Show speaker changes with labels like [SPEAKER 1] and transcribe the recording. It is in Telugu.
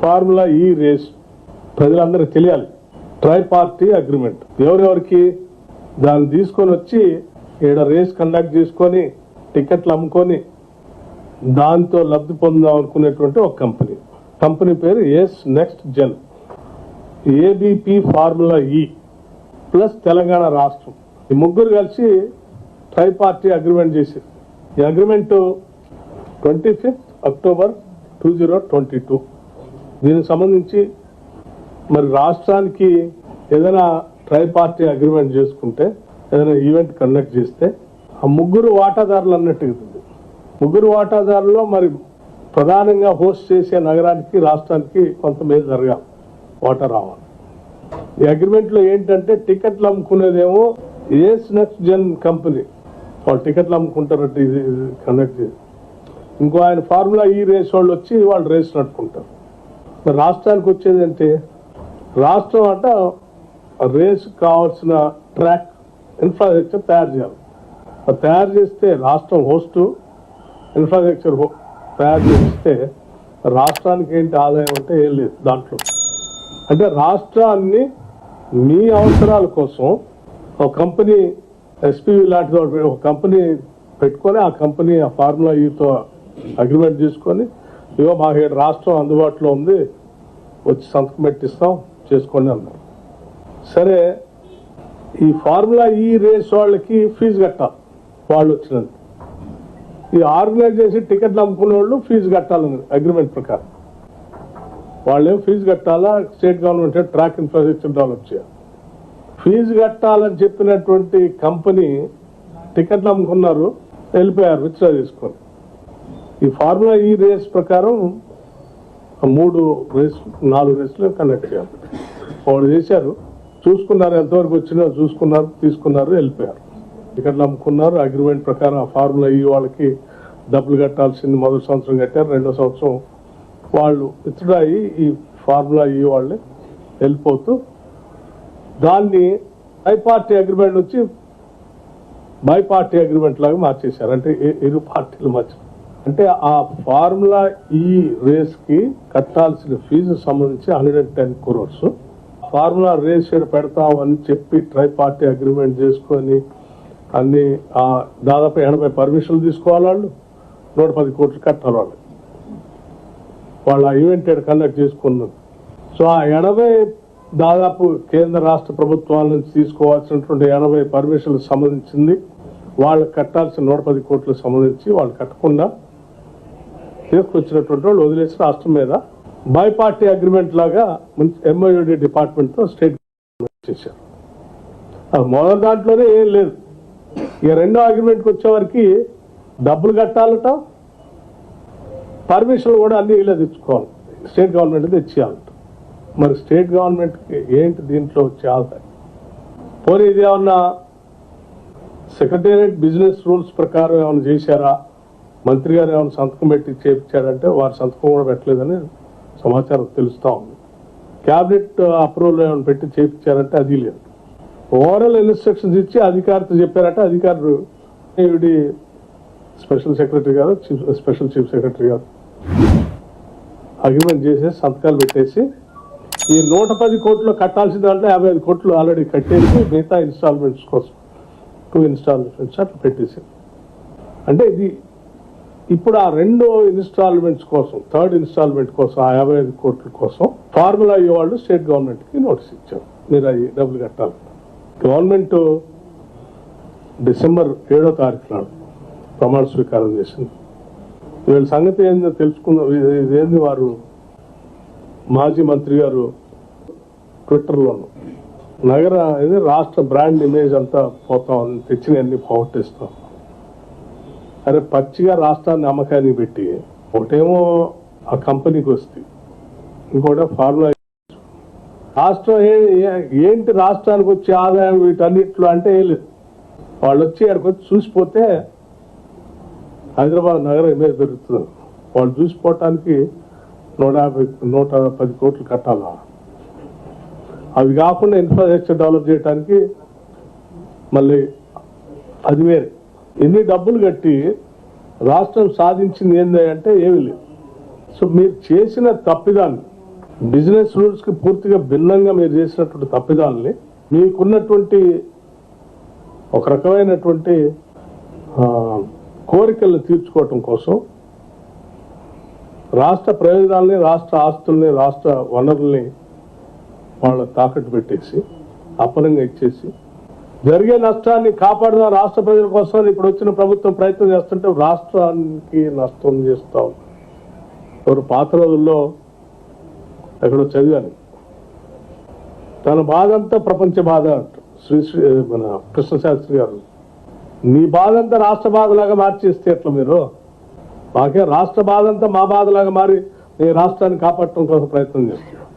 [SPEAKER 1] ఫార్ములా ఈ రేస్ ప్రజలందరికీ తెలియాలి. ట్రై పార్టీ అగ్రిమెంట్ ఎవరెవరికి దాన్ని తీసుకొని వచ్చి ఈడ రేస్ కండక్ట్ చేసుకొని టికెట్లు అమ్ముకొని దాంతో లబ్ధి పొందాం అనుకునేటువంటి ఒక కంపెనీ పేరు ace next gen, ABP formula E plus Telangana రాష్ట్రం, ఈ ముగ్గురు కలిసి ట్రై పార్టీ అగ్రిమెంట్ చేశారు. ఈ అగ్రిమెంట్ 25 అక్టోబర్ 2022. దీనికి సంబంధించి మరి రాష్ట్రానికి ఏదైనా ట్రై పార్టీ అగ్రిమెంట్ చేసుకుంటే, ఏదైనా ఈవెంట్ కండక్ట్ చేస్తే ఆ ముగ్గురు వాటాదారులు అన్నట్టుగా ముగ్గురు వాటాదారుల్లో మరి ప్రధానంగా హోస్ట్ చేసే నగరానికి రాష్ట్రానికి కొంత మేలు జరగాలి, వాటా రావాలి. ఈ అగ్రిమెంట్లో ఏంటంటే టికెట్లు అమ్ముకునేదేమో ఏస్ నెక్స్ట్ జెన్ కంపెనీ వాళ్ళు టికెట్లు అమ్ముకుంటారంటే ఇది కండక్ట్ చేసి, ఇంకో ఆయన ఫార్ములా ఈ రేస్ వాళ్ళు వచ్చి వాళ్ళు రేస్ నడుపుకుంటారు. మరి రాష్ట్రానికి వచ్చేది అంటే రాష్ట్రం అంట రేస్ కావాల్సిన ట్రాక్ ఇన్ఫ్రాస్ట్రక్చర్ తయారు చేయాలి. అది తయారు చేస్తే రాష్ట్రం హోస్టు ఇన్ఫ్రాస్ట్రక్చర్ తయారు చేస్తే రాష్ట్రానికి ఏంటి ఆదాయం అంటే ఏం లేదు దాంట్లో. అంటే రాష్ట్రాన్ని మీ అవసరాల కోసం ఒక కంపెనీ ఎస్పీవి లాంటిది ఒక కంపెనీ పెట్టుకొని ఆ కంపెనీ ఆ ఫార్ములా ఈతో అగ్రిమెంట్ చేసుకొని ఇవో మాకు రాష్ట్రం అందుబాటులో ఉంది వచ్చి సంతకం పెట్టిస్తాం చేసుకోండి అన్నారు. సరే, ఈ ఫార్ములా ఈ రేస్ వాళ్ళకి ఫీజు కట్టాలి. వాళ్ళు వచ్చినందుకు ఈ ఆర్గనైజ్ చేసి టికెట్లు అమ్ముకునే వాళ్ళు ఫీజు కట్టాలని అగ్రిమెంట్ ప్రకారం వాళ్ళేం ఫీజు కట్టాలా, state government track infrastructure develop చేయాలి. ఫీజు కట్టాలని చెప్పినటువంటి కంపెనీ టికెట్లు అమ్ముకున్నారు, వెళ్ళిపోయారు విత్డ్రా చేసుకొని. ఈ ఫార్ములా ఈ రేస్ ప్రకారం 4 రేసులు కండక్ట్ చేయాలి. వాళ్ళు చేశారు, చూసుకున్నారు, ఎంతవరకు వచ్చినా చూసుకున్నారు, తీసుకున్నారు, వెళ్ళిపోయారు. టికెట్లు అమ్ముకున్నారు. అగ్రిమెంట్ ప్రకారం ఆ ఫార్ములా ఈ వాళ్ళకి డబ్బులు కట్టాల్సింది మొదటి సంవత్సరం కట్టారు, రెండో సంవత్సరం వాళ్ళు విత్డ్రా అయ్యి ఈ ఫార్ములా ఈ వాళ్ళే వెళ్ళిపోతూ దాన్ని బై పార్టీ అగ్రిమెంట్ నుంచి బై పార్టీ అగ్రిమెంట్ లాగా మార్చేశారు. అంటే ఇరు పార్టీల మధ్య. అంటే ఆ ఫార్ములా ఈ రేస్ కి కట్టాల్సిన ఫీజు సంబంధించి 110 crores. ఫార్ములా రేస్ పెడతామని చెప్పి ట్రై పార్టీ అగ్రిమెంట్ చేసుకొని అన్ని దాదాపు 80 పర్మిషన్లు తీసుకోవాలి, వాళ్ళు 110 కోట్లు కట్టాలి. వాళ్ళు ఆ ఈవెంట్ కండక్ట్ చేసుకున్నారు. సో ఆ 80 దాదాపు కేంద్ర రాష్ట్ర ప్రభుత్వాల నుంచి తీసుకోవాల్సినటువంటి 80 పర్మిషన్లకు సంబంధించింది వాళ్ళకి కట్టాల్సిన 110 కోట్లకు సంబంధించి వాళ్ళు కట్టకుండా తీసుకొచ్చినటువంటి వాళ్ళు వదిలేసి రాష్ట్రం మీద బై పార్టీ అగ్రిమెంట్ లాగా ఎంఓయూడి డిపార్ట్మెంట్తో స్టేట్ గవర్నమెంట్ చేశారు. మొదటి దాంట్లోనే ఏం లేదు. ఇక రెండో అగ్రిమెంట్కి వచ్చేవారికి డబ్బులు కట్టాలట, పర్మిషన్లు కూడా అన్ని ఇలా తెచ్చుకోవాలి, స్టేట్ గవర్నమెంట్ తెచ్చేయాలట. మరి స్టేట్ గవర్నమెంట్కి ఏంటి దీంట్లో చేయాలి? పోనీ ఇది ఏమన్నా సెక్రటేరియట్ బిజినెస్ రూల్స్ ప్రకారం ఏమైనా చేశారా, మంత్రి గారు ఏమైనా సంతకం పెట్టి చేయించారంటే వారి సంతకం కూడా పెట్టలేదని సమాచారం తెలుస్తూ ఉంది. క్యాబినెట్ అప్రూవల్ ఏమైనా పెట్టి చేయించారంటే అది లేదు. ఓవరాల్ ఇన్స్ట్రక్షన్స్ ఇచ్చి అధికారితో చెప్పారంటే అధికారులు స్పెషల్ సెక్రటరీ గారు స్పెషల్ చీఫ్ సెక్రటరీ గారు అగ్రిమెంట్ చేసేసి సంతకాలు పెట్టేసి ఈ 110 కోట్లు కట్టాల్సిన దాంట్లో 55 కోట్లు ఆల్రెడీ కట్టేసి మిగతా ఇన్స్టాల్మెంట్స్ కోసం 2 ఇన్స్టాల్మెంట్స్ అట్లా పెట్టేసి, అంటే ఇది ఇప్పుడు ఆ 2 ఇన్స్టాల్మెంట్స్ కోసం, 3rd ఇన్స్టాల్మెంట్ కోసం ఆ 55 కోట్ల కోసం ఫార్ములా ఈ వాళ్ళు స్టేట్ గవర్నమెంట్కి నోటీస్ ఇచ్చారు, మీరు అవి డబ్బులు కట్టాలి. గవర్నమెంట్ డిసెంబర్ 7వ తారీఖు నాడు ప్రమాణ స్వీకారం చేసింది. వీళ్ళ సంగతి ఏందో తెలుసుకుందాం. ఇదేంది వారు మాజీ మంత్రి గారు ట్విట్టర్లోను రాష్ట్ర బ్రాండ్ ఇమేజ్ అంతా పోతాం, తెచ్చినవన్నీ పోగొట్టేస్తాం. అరే పచ్చిగా రాష్ట్రాన్ని అమ్మకానికి పెట్టి ఒకటేమో ఆ కంపెనీకి వస్తుంది, ఇంకోటి ఫార్ములా. రాష్ట్రం ఏంటి రాష్ట్రానికి వచ్చే ఆదాయం వీటన్నిట్లో అంటే ఏం లేదు. వాళ్ళు వచ్చి అక్కడికి వచ్చి చూసిపోతే హైదరాబాద్ నగరం ఇమేజ్ పెరుగుతుంది. వాళ్ళు చూసిపోవటానికి 110 కోట్లు కట్టాలా. అవి కాకుండా ఇన్ఫ్రాస్ట్రక్చర్ డెవలప్ చేయడానికి మళ్ళీ అది వేరే. ఎన్ని డబ్బులు కట్టి రాష్ట్రం సాధించింది ఏంటంటే ఏమీ లేదు. సో మీరు చేసిన తప్పిదాన్ని బిజినెస్ రూల్స్ కి పూర్తిగా భిన్నంగా మీరు చేసినటువంటి తప్పిదాలని మీకున్నటువంటి ఒక రకమైనటువంటి కోరికలను తీర్చుకోవటం కోసం రాష్ట్ర ప్రయోజనాల్ని, రాష్ట్ర ఆస్తుల్ని, రాష్ట్ర వనరుల్ని వాళ్ళ తాకట్టు పెట్టేసి అప్పనంగా ఇచ్చేసి జరిగే నష్టాన్ని కాపాడుదాం రాష్ట్ర ప్రజల కోసం ఇప్పుడు వచ్చిన ప్రభుత్వం ప్రయత్నం చేస్తుంటే రాష్ట్రానికి నష్టం చేస్తా ఉంది. ఎవరు పాత రోజుల్లో ఎక్కడో చదివాను, తన బాధ అంతా ప్రపంచ బాధ అంట మన కృష్ణశాస్త్రి గారు. నీ బాధ అంతా రాష్ట్ర బాధలాగా మార్చేస్తే ఎట్లా మీరు? మాకే రాష్ట్ర బాధ అంతా మా బాధలాగా మారి నీ రాష్ట్రాన్ని కాపాడటం కోసం ప్రయత్నం చేస్తున్నారు.